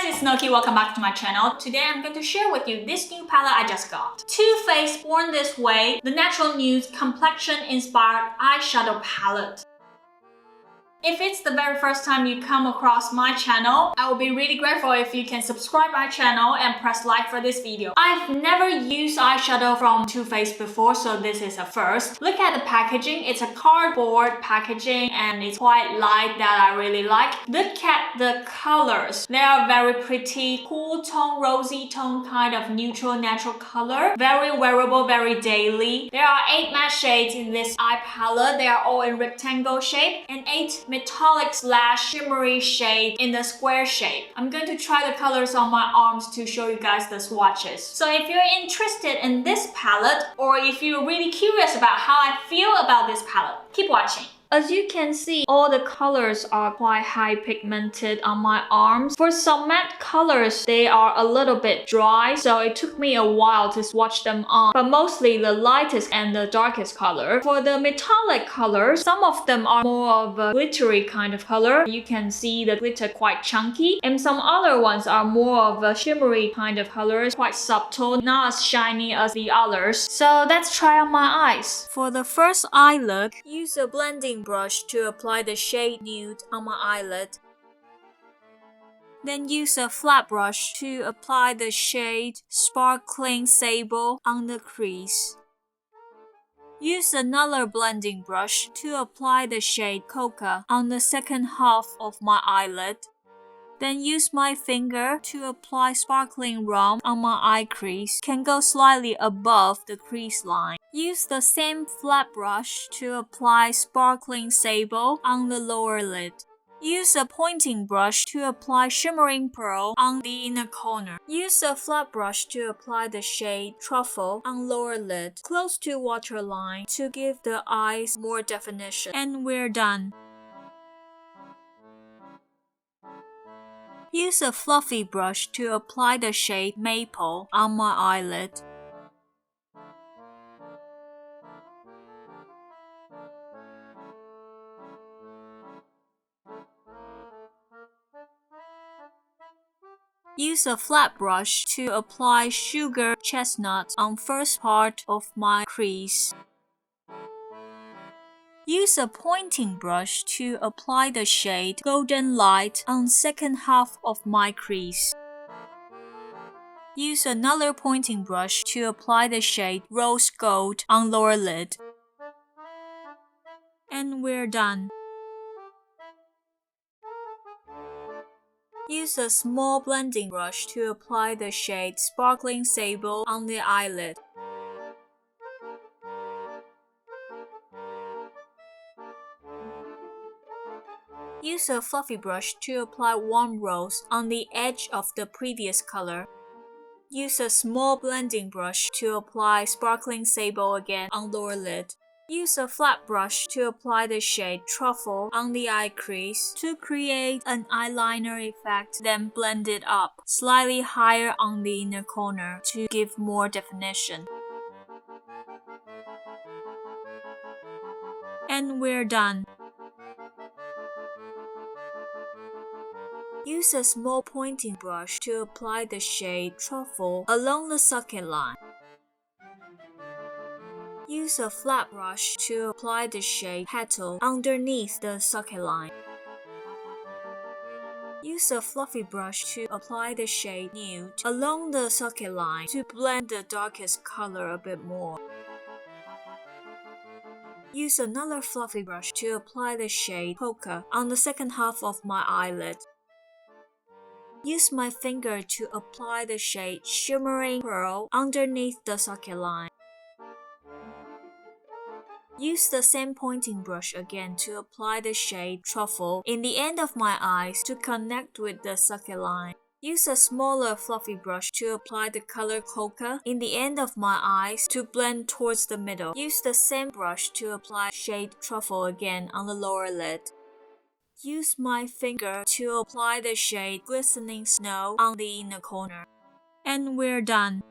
guys, it's Noki. Welcome back to my channel. Today I'm going to share with you this new palette I just got. Too Faced Born This Way, the Natural Nudes Complexion Inspired Eyeshadow Palette. If it's the very first time you come across my channel, I will be really grateful if you can subscribe my channel and press like for this video. I've never used eyeshadow from Too Faced before, so this is a first. Look at the packaging. It's a cardboard packaging and it's quite light that I really like. Look at the colors. They are very pretty, cool tone, rosy tone, kind of neutral, natural color. Very wearable, very daily. There are 8 matte shades in this eye palette. They are all in rectangle shape and 8 metallic / shimmery shade in the square shape. I'm going to try the colors on my arms to show you guys the swatches. So if you're interested in this palette, or if you're really curious about how I feel about this palette, keep watching. As you can see, all the colors are quite high pigmented on my arms. For some matte colors, they are a little bit dry, so it took me a while to swatch them on, but mostly the lightest and the darkest color. For the metallic colors, some of them are more of a glittery kind of color. You can see the glitter quite chunky, and some other ones are more of a shimmery kind of colors, quite subtle, not as shiny as the others. So let's try on my eyes. For the first eye look, use a blending brush to apply the shade Nude on my eyelid. Then use a flat brush to apply the shade Sparkling Sable on the crease. Use another blending brush to apply the shade Coca on the second half of my eyelid. Then use my finger to apply sparkling rum on my eye crease. Can go slightly above the crease line. Use the same flat brush to apply sparkling sable on the lower lid. Use a pointing brush to apply shimmering pearl on the inner corner. Use a flat brush to apply the shade Truffle on lower lid, close to waterline, to give the eyes more definition. And we're done. Use a fluffy brush to apply the shade Maple on my eyelid. Use a flat brush to apply Sugar Chestnut on first part of my crease. Use a pointing brush to apply the shade Golden Light on second half of my crease. Use another pointing brush to apply the shade Rose Gold on lower lid. And we're done. Use a small blending brush to apply the shade Sparkling Sable on the eyelid. Use a fluffy brush to apply Warm Rose on the edge of the previous color. Use a small blending brush to apply Sparkling Sable again on lower lid. Use a flat brush to apply the shade Truffle on the eye crease to create an eyeliner effect, then blend it up slightly higher on the inner corner to give more definition. And we're done. Use a small pointing brush to apply the shade Truffle along the socket line. Use a flat brush to apply the shade Petal underneath the socket line. Use a fluffy brush to apply the shade Nude along the socket line to blend the darkest color a bit more. Use another fluffy brush to apply the shade Polka on the second half of my eyelid. Use my finger to apply the shade Shimmering Pearl underneath the socket line. Use the same pointing brush again to apply the shade Truffle in the end of my eyes to connect with the socket line. Use a smaller fluffy brush to apply the color Coca in the end of my eyes to blend towards the middle. Use the same brush to apply shade Truffle again on the lower lid. Use my finger to apply the shade Glistening Snow on the inner corner. And we're done.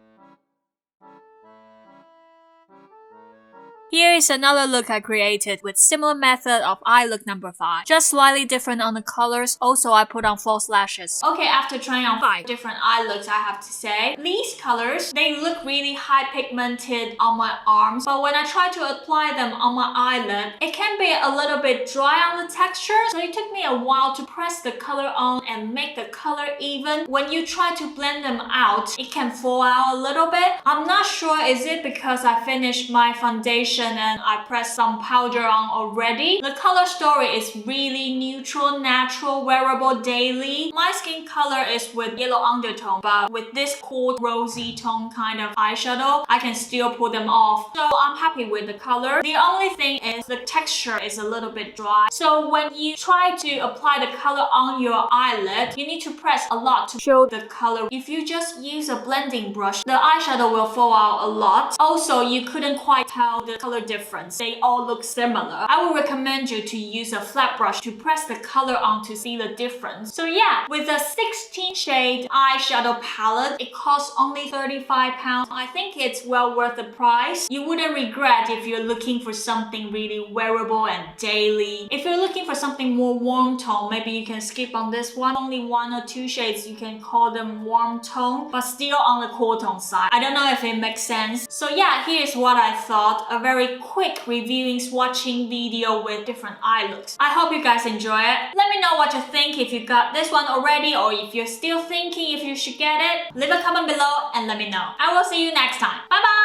Here is another look I created with similar method of eye look number 5. Just slightly different on the colors. Also, I put on false lashes. Okay, after trying on 5 different eye looks, I have to say, these colors, they look really high pigmented on my arms. But when I try to apply them on my eyelid, it can be a little bit dry on the texture. So it took me a while to press the color on and make the color even. When you try to blend them out, it can fall out a little bit. I'm not sure, is it because I finished my foundation and I pressed some powder on already? The color story is really neutral, natural, wearable, daily. My skin color is with yellow undertone, but with this cool rosy tone kind of eyeshadow, I can still pull them off. So I'm happy with the color. The only thing is the texture is a little bit dry. So when you try to apply the color on your eyelid, you need to press a lot to show the color. If you just use a blending brush, the eyeshadow will fall out a lot. Also, you couldn't quite tell the color difference. They all look similar. I would recommend you to use a flat brush to press the color on to see the difference. So yeah, with a 16 shade eyeshadow palette, it costs only £35. I think it's well worth the price. You wouldn't regret if you're looking for something really wearable and daily. If you're looking for something more warm tone, maybe you can skip on this one. Only 1 or 2 shades, you can call them warm tone, but still on the cool tone side. I don't know if it makes sense. So yeah, here's what I thought. A very quick reviewing swatching video with different eye looks. I hope you guys enjoy it. Let me know what you think if you got this one already or if you're still thinking if you should get it. Leave a comment below and let me know. I will see you next time. Bye bye!